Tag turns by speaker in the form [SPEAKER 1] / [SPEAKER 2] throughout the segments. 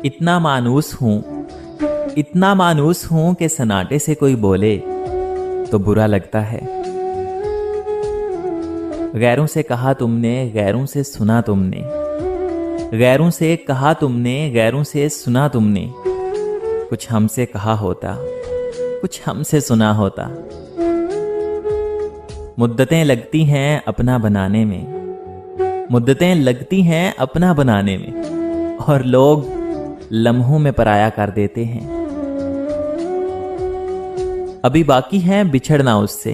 [SPEAKER 1] इतना मानूस हूं कि सन्नाटे से कोई बोले तो बुरा लगता है। गैरों से कहा तुमने, गैरों से सुना तुमने, गैरों से कहा तुमने, गैरों से सुना तुमने। कुछ हमसे कहा होता, कुछ हमसे सुना होता। मुद्दतें लगती हैं अपना बनाने में, मुद्दतें लगती हैं अपना बनाने में, और लोग लम्हों में पराया कर देते हैं। अभी बाकी है बिछड़ना उससे,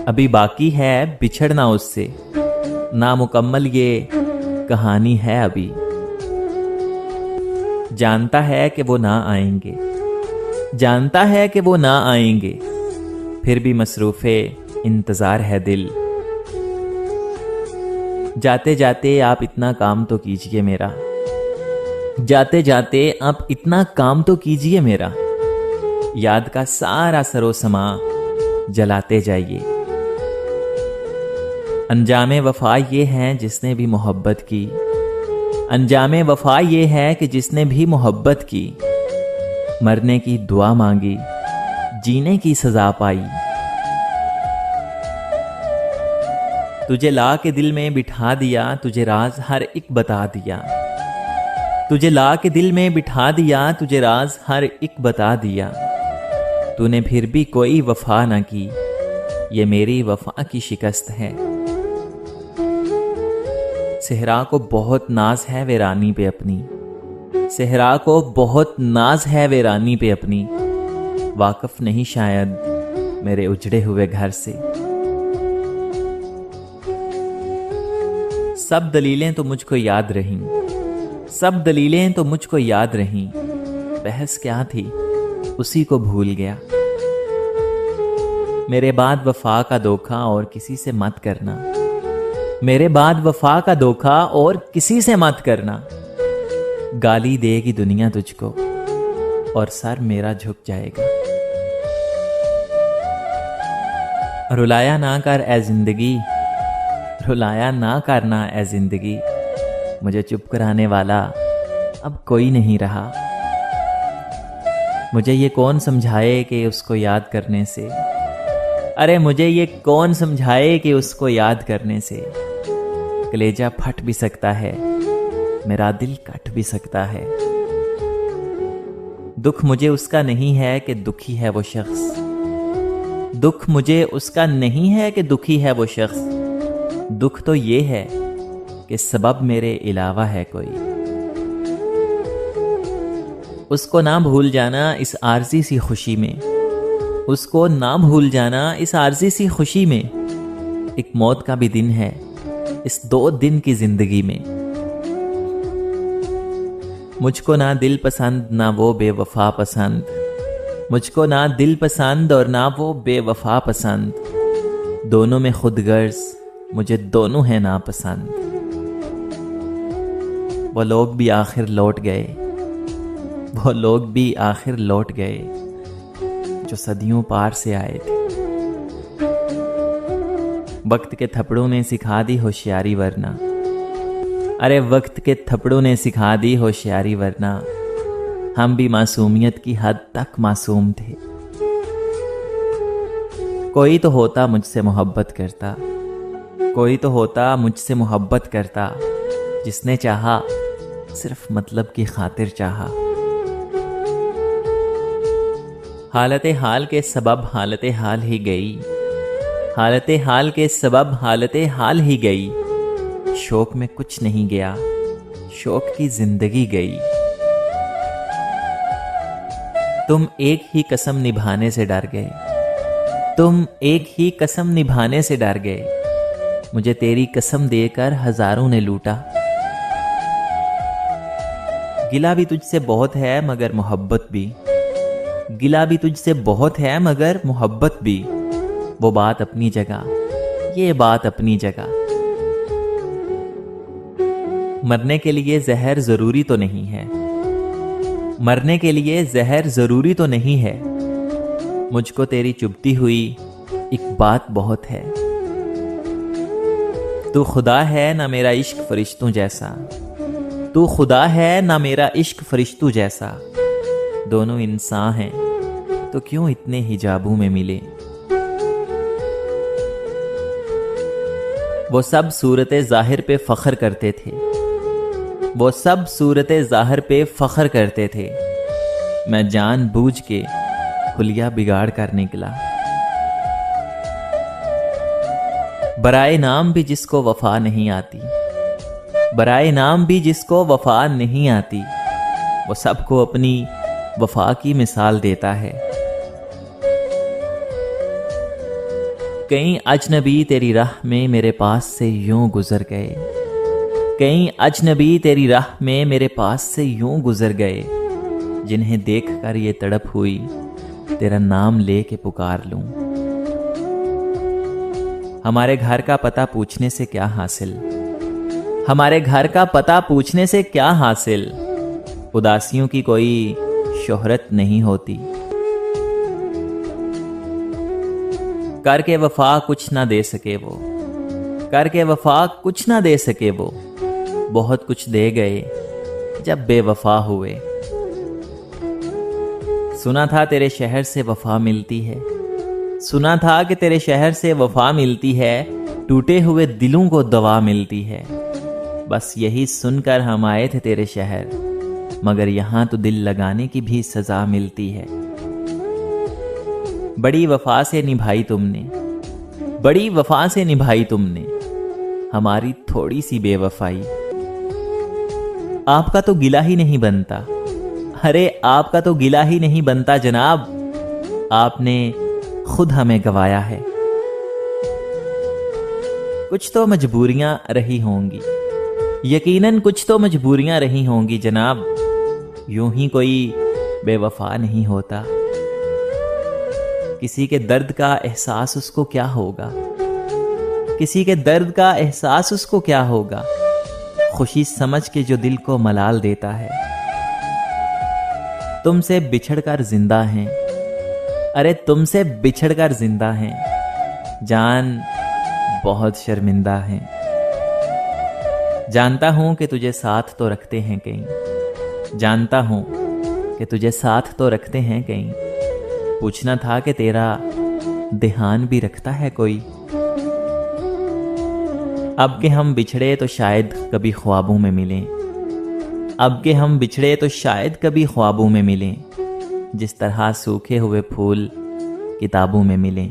[SPEAKER 1] अभी बाकी है बिछड़ना उससे। नामुकम्मल ये कहानी है अभी। जानता है कि वो ना आएंगे, जानता है कि वो ना आएंगे, फिर भी मसरूफे इंतजार है दिल। जाते जाते आप इतना काम तो कीजिए मेरा, जाते जाते आप इतना काम तो कीजिए मेरा। याद का सारा सरोसमा जलाते जाइए। अंजामे वफा ये हैं जिसने भी मोहब्बत की, अंजामे वफा ये है कि जिसने भी मोहब्बत की। मरने की दुआ मांगी, जीने की सजा पाई। तुझे ला के दिल में बिठा दिया, तुझे राज हर एक बता दिया। तुझे ला के दिल में बिठा दिया, तुझे राज हर एक बता दिया। तूने फिर भी कोई वफा ना की, ये मेरी वफा की शिकस्त है। सेहरा को बहुत नाज है वे रानी पे अपनी, सेहरा को बहुत नाज है वे रानी पे अपनी। वाकिफ नहीं शायद मेरे उजड़े हुए घर से। सब दलीलें तो मुझको याद रहीं, सब दलीलें तो मुझको याद रहीं। बहस क्या थी उसी को भूल गया। मेरे बाद वफा का धोखा और किसी से मत करना, मेरे बाद वफा का धोखा और किसी से मत करना। गाली देगी दुनिया तुझको और सर मेरा झुक जाएगा। रुलाया ना कर ए जिंदगी, रुलाया ना करना ए जिंदगी। मुझे चुप कराने वाला अब कोई नहीं रहा। मुझे ये कौन समझाए कि उसको याद करने से, अरे मुझे ये कौन समझाए कि उसको याद करने से कलेजा फट भी सकता है, मेरा दिल कट भी सकता है। दुख मुझे उसका नहीं है कि दुखी है वो शख्स, दुख मुझे उसका नहीं है कि दुखी है वो शख्स। दुख तो ये है कि सबब मेरे अलावा है कोई। उसको ना भूल जाना इस आरज़ी सी खुशी में, उसको ना भूल जाना इस आरज़ी सी खुशी में। एक मौत का भी दिन है इस 2 दिन की जिंदगी में। मुझको ना दिल पसंद ना वो बेवफा पसंद, मुझको ना दिल पसंद और ना वो बेवफा पसंद। दोनों में खुद गर्ज मुझे दोनों है नापसंद। वो लोग भी आखिर लौट गए, वो लोग भी आखिर लौट गए जो सदियों पार से आए थे। वक्त के थप्पड़ों ने सिखा दी होशियारी वरना, अरे वक्त के थप्पड़ों ने सिखा दी होशियारी वरना। हम भी मासूमियत की हद तक मासूम थे। कोई तो होता मुझसे मोहब्बत करता, कोई तो होता मुझसे मोहब्बत करता, जिसने चाहा सिर्फ मतलब की खातिर चाहा। हालते हाल के सबब हालते हाल ही गई, हालते हाल के सबब हालते हाल ही गई। शौक में कुछ नहीं गया, शौक की जिंदगी गई। तुम एक ही कसम निभाने से डर गए, तुम एक ही कसम निभाने से डर गए। मुझे तेरी कसम देकर हजारों ने लूटा। गिला भी तुझसे बहुत है मगर मोहब्बत भी, गिला भी तुझसे बहुत है मगर मोहब्बत भी। वो बात अपनी जगह, ये बात अपनी जगह। मरने के लिए जहर जरूरी तो नहीं है, मरने के लिए जहर जरूरी तो नहीं है। मुझको तेरी चुभती हुई एक बात बहुत है। तू खुदा है ना मेरा इश्क फरिश्तों जैसा, तू खुदा है ना मेरा इश्क फरिश्तों जैसा, दोनों इंसान हैं तो क्यों इतने हिजाबों में मिले। वो सब सूरते ज़ाहिर पे फ़ख्र करते थे, वो सब सूरते ज़ाहिर पे फ़ख्र करते थे, मैं जानबूझ के हुलिया बिगाड़ कर निकला। बराए नाम भी जिसको वफा नहीं आती, बराए नाम भी जिसको वफा नहीं आती, वो सबको अपनी वफा की मिसाल देता है। कई अजनबी तेरी राह में मेरे पास से यूं गुजर गए, कई अजनबी तेरी राह में मेरे पास से यूं गुजर गए, जिन्हें देखकर ये तड़प हुई तेरा नाम लेके पुकार लूं। हमारे घर का पता पूछने से क्या हासिल, हमारे घर का पता पूछने से क्या हासिल, उदासियों की कोई शोहरत नहीं होती। करके वफा कुछ ना दे सके वो, करके वफा कुछ ना दे सके वो, बहुत कुछ दे गए जब बेवफा हुए। सुना था तेरे शहर से वफा मिलती है, सुना था कि तेरे शहर से वफा मिलती है, टूटे हुए दिलों को दवा मिलती है। बस यही सुनकर हम आए थे तेरे शहर, मगर यहाँ तो दिल लगाने की भी सजा मिलती है। बड़ी वफा से निभाई तुमने, बड़ी वफा से निभाई तुमने हमारी थोड़ी सी बेवफाई। आपका तो गिला ही नहीं बनता, अरे आपका तो गिला ही नहीं बनता जनाब, आपने खुद हमें गवाया है। कुछ तो मजबूरियां रही होंगी, यकीनन कुछ तो मजबूरियां रही होंगी जनाब, यूं ही कोई बेवफा नहीं होता। किसी के दर्द का एहसास उसको क्या होगा, किसी के दर्द का एहसास उसको क्या होगा, खुशी समझ के जो दिल को मलाल देता है। तुमसे बिछड़कर जिंदा हैं, अरे तुमसे बिछड़कर जिंदा हैं, जान बहुत शर्मिंदा हैं। जानता हूं कि तुझे साथ तो रखते हैं कहीं, जानता हूं कि तुझे साथ तो रखते हैं कहीं, पूछना था कि तेरा ध्यान भी रखता है कोई। अब के हम बिछड़े तो शायद कभी ख्वाबों में मिलें, अब के हम बिछड़े तो शायद कभी ख्वाबों में मिलें, जिस तरह सूखे हुए फूल किताबों में मिलें।